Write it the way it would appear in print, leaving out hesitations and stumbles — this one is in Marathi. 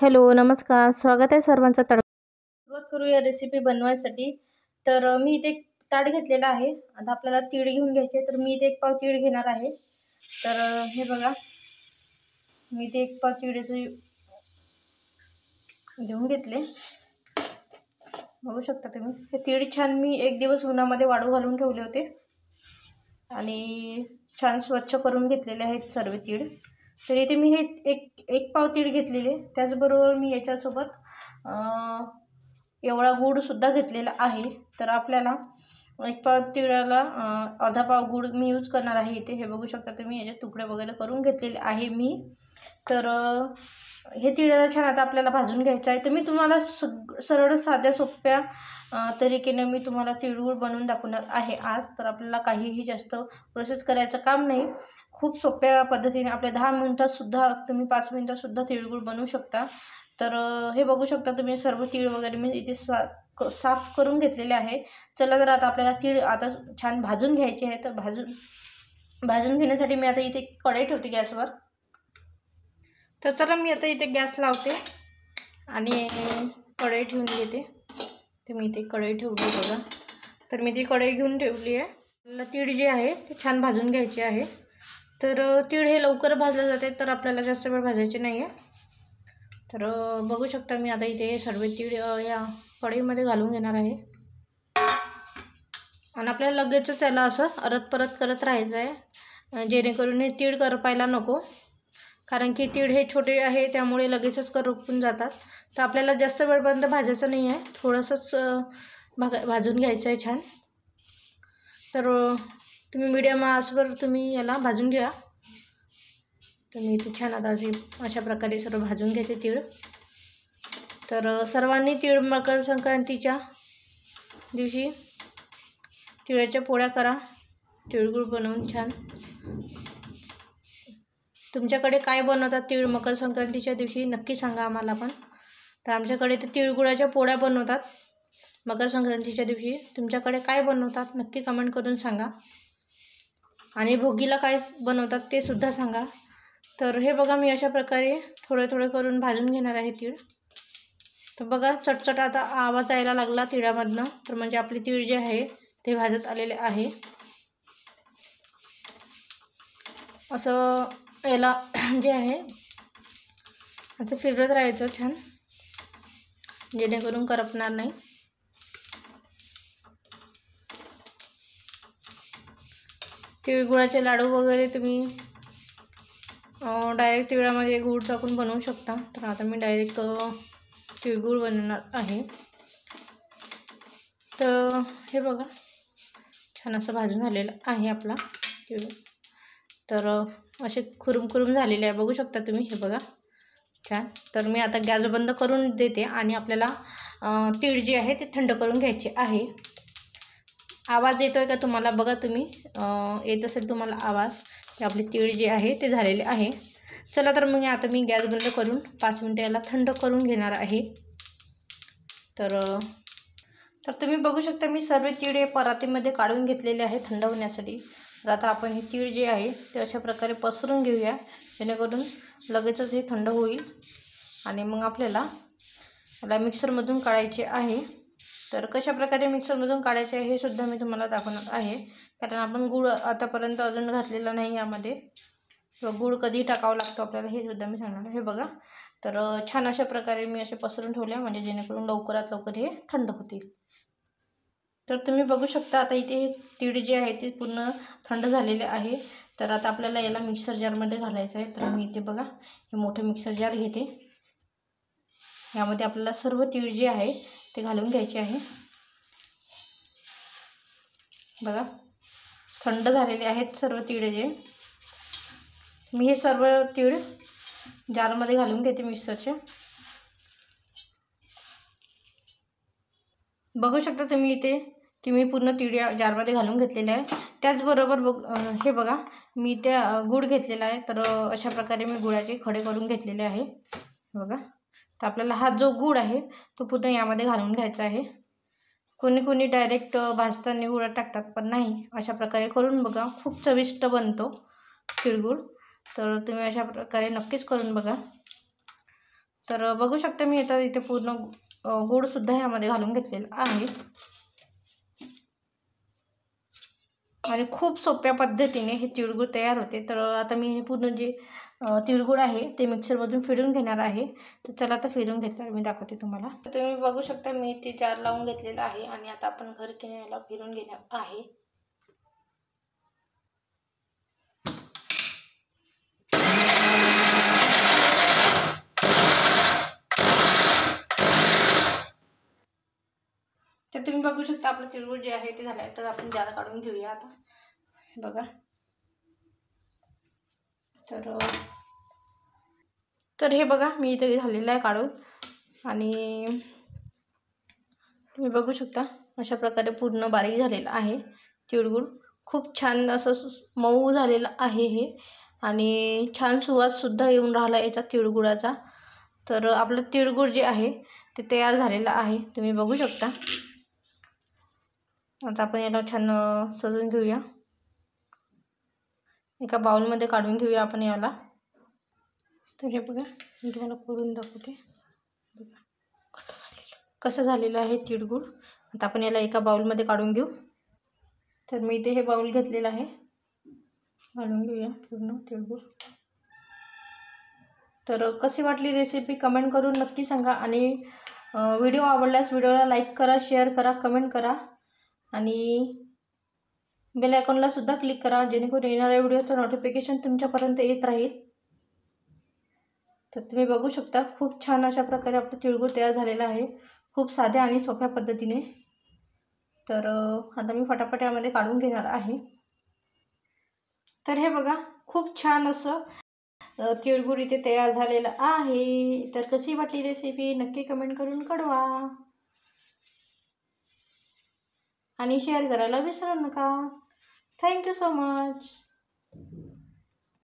हॅलो नमस्कार, स्वागत आहे सर्वांचं सुरुवात करूया रेसिपी बनवायसाठी। तर मी इथे एक ताट घेतलेला आहे। आता आपल्याला तीळ घेऊन घ्यायचे, तर मी इथे 1 पाव तीळ घेणार आहे। तर हे बघा, मी इथे 1 पाव तीळचे घेऊन घेतले। बघू शकता तुम्ही, हे तीळ छान मी 1 दिवस उन्हामध्ये वाळू घालून ठेवले होते आणि छान स्वच्छ करून घेतलेले आहेत सर्व तीळ। तर इथे मी हे एक पाव तीळ घेतलेले, त्याचबरोबर मी याच्यासोबत एवढा गूळ सुद्धा घेतलेला आहे। तर आपल्याला 1 पाव तिळाला अर्धा पाव गूळ मी यूज करणार आहे इथे। हे बघू शकता तुम्ही, याचे तुकडे वगैरे करून घेतलेले आहे मी। तर हे तिळाला छान आता आपल्याला भाजून घ्यायचं आहे। तर मी तुम्हाला सरळ साध्या सोप्या तरीकेने मी तुम्हाला तिळगुळ बनवून दाखवणार आहे आज। तर आपल्याला काहीही जास्त प्रोसेस करायचं काम नाही, खूप सोप्या पद्धतीने आपल्या 10 मिनिटात सुद्धा, तुम्ही 5 मिनिटात सुद्धा तिळगुळ बनवू शकता। तर हे बघू शकता तुम्ही, सर्व तीळ वगैरे मी इथे साफ करून घेतलेले आहे। चला तर आता आपल्याला तीळ आता छान भाजून घ्यायचे आहे। तर भाजून घेण्यासाठी मी आता इथे कढई ठेवते गॅसवर। तर चला मी आता इथे गॅस लावते आणि कढई ठेवून घेते। तर मी इथे कढई ठेवली बघा। तर मी ती कढई घेऊन ठेवली आहे। आपल्याला तीळ जे आहे ते छान भाजून घ्यायचे आहे। तर तीळ हे लवकर भाजले जाते, तर आपल्याला जास्त वेळ भाजायचे नाही आहे। तर बघू शकता मी आता इथे सर्व तीळ या कढईमध्ये घालून घेणार आहे आणि आपल्याला लगेचच याला असं परत करत राहायचं आहे, जेणेकरून हे तीळ करपायला नको, कारण की तीळ हे छोटे आहे त्यामुळे लगेचच करपून जातात। तर आपल्याला जास्त वेळपर्यंत भाजायचं नाही आहे, थोडंसंच भाजून घ्यायचं आहे छान। तर तुम्ही मीडियम आचवर तुम्ही याला भाजून घ्या। तर मी इथे छान आता अशा प्रकारे सर्व भाजून घेते तीळ। तर सर्वांनी मकर संक्रांतीच्या दिवशी तिळाच्या पोळ्या करा, तिळगुळ बनवून छान। तुमच्याकडे काय बनवतात तीळ मकर संक्रांतीच्या दिवशी नक्की सांगा आम्हाला पण। तर आमच्याकडे ते तिळगुळाच्या पोळ्या बनवतात मकर संक्रांतीच्या दिवशी। तुमच्याकडे काय बनवतात नक्की कमेंट करून सांगा, आणि भोगीला काय बनवतात ते सुद्धा सांगा। तर हे बघा, मी अशा प्रकारे थोडे करून भाजून घेणार आहे तीळ। तर बघा, चटचट आता आवाज यायला लागला तिळामधनं, तर म्हणजे आपले तीळ जे आहे ते भाजत आलेले आहे। असं याला जे आहे असं फिरवत राहायचं छान, जेणेकरून करपणार नाही। तिळगुळाचे लाडू वगैरे तुम्ही डायरेक्ट तिळामध्ये गूळ टाकून बनवू शकता। तर आता मी डायरेक्ट तिळगुळ बनवणार आहे। तर हे बघा, छान असं भाजून झालेलं आहे आपला तीळ। तर असे खुरुम झालेले आहे, बघू शकता तुम्ही, हे बघा छान। तर मी आता गॅस बंद करून देते आणि आपल्याला तीळ जे आहे ते थंड करून घ्यायचे आहे। आवाज येतोय का तुम्हाला? बघा तुम्ही, येत असेल तुम्हाला आवाज, की आपले तीळ जे आहे ते झालेले आहे। चला तर मग आता मी गॅस बंद करून 5 मिनिटं याला थंड करून घेणार आहे। तर तुम्ही बघू शकता मी सर्व तीळ हे परातीमध्ये काढून घेतलेले आहे थंड होण्यासाठी। तर आता आपण हे तीळ जे आहे ते अशा प्रकारे पसरून घेऊया, जेणेकरून लगेचच हे थंड होईल आणि मग आपल्याला याला मिक्सरमधून काढायचे आहे। तर कशा प्रकारे मिक्सरमधून काढायचे आहे हे सुद्धा मी तुम्हाला दाखवणार आहे, कारण आपण गूळ आतापर्यंत अजून घातलेला नाही यामध्ये, किंवा गूळ कधी टाकावं लागतो आपल्याला हे सुद्धा मी सांगणार आहे। हे बघा, तर छान अशा प्रकारे मी असे पसरून ठेवले, म्हणजे जेणेकरून लवकरात लवकर हे थंड होतील। तर तुम्ही बघू शकता आता इथे हे तीळ जे आहे ते पूर्ण थंड झालेले आहे। तर आता आपल्याला याला मिक्सर जारमध्ये घालायचं आहे। तर मी इथे बघा हे मोठं मिक्सर जार घेते, यामध्ये आपल्याला सर्व तीळ जे आहे ते घालून घ्यायचे आहे। बघा, थंड झालेले आहेत सर्व तीळ जे। मी हे सर्व तीळ जारमध्ये घालून घेते मिक्सरच्या। बघू शकता तुम्ही इथे की मी पूर्ण तीळ जारमध्ये घालून घेतलेले आहे। त्याचबरोबर हे बघा, मी त्या गूळ घेतलेला आहे। तर अशा प्रकारे मी गुळाचे खडे करून घेतलेले आहे, बघा। तर आपल्याला हा जो गूळ आहे तो पूर्ण यामध्ये घालून घ्यायचा आहे। कोणी डायरेक्ट भाजताना गुळ टाकतात, पण नाही, अशा प्रकारे करून बघा, खूप चविष्ट बनतो तिळगुळ। तर तुम्ही अशा प्रकारे नक्कीच करून बघा। तर बघू शकता मी आता इथे पूर्ण गूळसुद्धा ह्यामध्ये घालून घेतलेला आहे आणि खूप सोप्या पद्धतीने हे तिळगुळ तयार होते. तर आता मी हे पूर्ण जे तिळगुळ आहे ते मिक्सरमधून फिरून घेणार आहे. तर चला आता फिरून घेतल्यावर मी दाखवते तुम्हाला. तर तुम्ही बघू शकता मी ते जार लावून घेतलेलं आहे आणि आता आपण घर किनाऱ्याला फिरून घेणार आहे. तर तुम्ही बघू शकता आपलं तिळगुळ जे आहे ते झालं आहे. तर आपण जार काढून घेऊया आता. बघा तर हे बघा मी इथे झालेलं आहे काढून आणि तुम्ही बघू शकता अशा प्रकारे पूर्ण बारीक झालेलं आहे तिळगुळ. खूप छान असं मऊ झालेलं आहे हे आणि छान सुवाससुद्धा येऊन राहिला याचा तिळगुळाचा. तर आपलं तिळगुळ जे आहे ते तयार झालेलं आहे तुम्ही बघू शकता. आता आपण याला छान सजवून घेऊया. एका बाउलमध्ये काढून घेऊया आपण याला. तर हे बघा मी तुम्हाला करून दाखवते. बघा कसं झालेलं आहे तिळगुळ. आता आपण याला एका बाउलमध्ये काढून घेऊ. तर मी इथे हे बाउल घेतलेलं आहे. काढून घेऊया पूर्ण तिळगुळ. तर कशी वाटली रेसिपी कमेंट करून नक्की सांगा आणि व्हिडिओ आवडल्यास व्हिडिओला लाईक करा, शेअर करा, कमेंट करा आणि बेल आयकॉनला सुद्धा क्लिक करा जेणेकरून येणाऱ्या व्हिडिओचं नोटिफिकेशन तुमच्यापर्यंत येत राहील. तर तुम्ही बघू शकता खूप छान अशा प्रकारे आपलं तिळगुळ तयार झालेला आहे खूप साध्या आणि सोप्या पद्धतीने. तर आता मी फटाफट यामध्ये काढून घेणार आहे. तर हे बघा खूप छान असं तिळगुळ इथे तयार झालेलं आहे. तर कशी वाटली रेसिपी नक्की कमेंट करून कळवा आणि शेअर करायला विसरू नका. Thank you so much.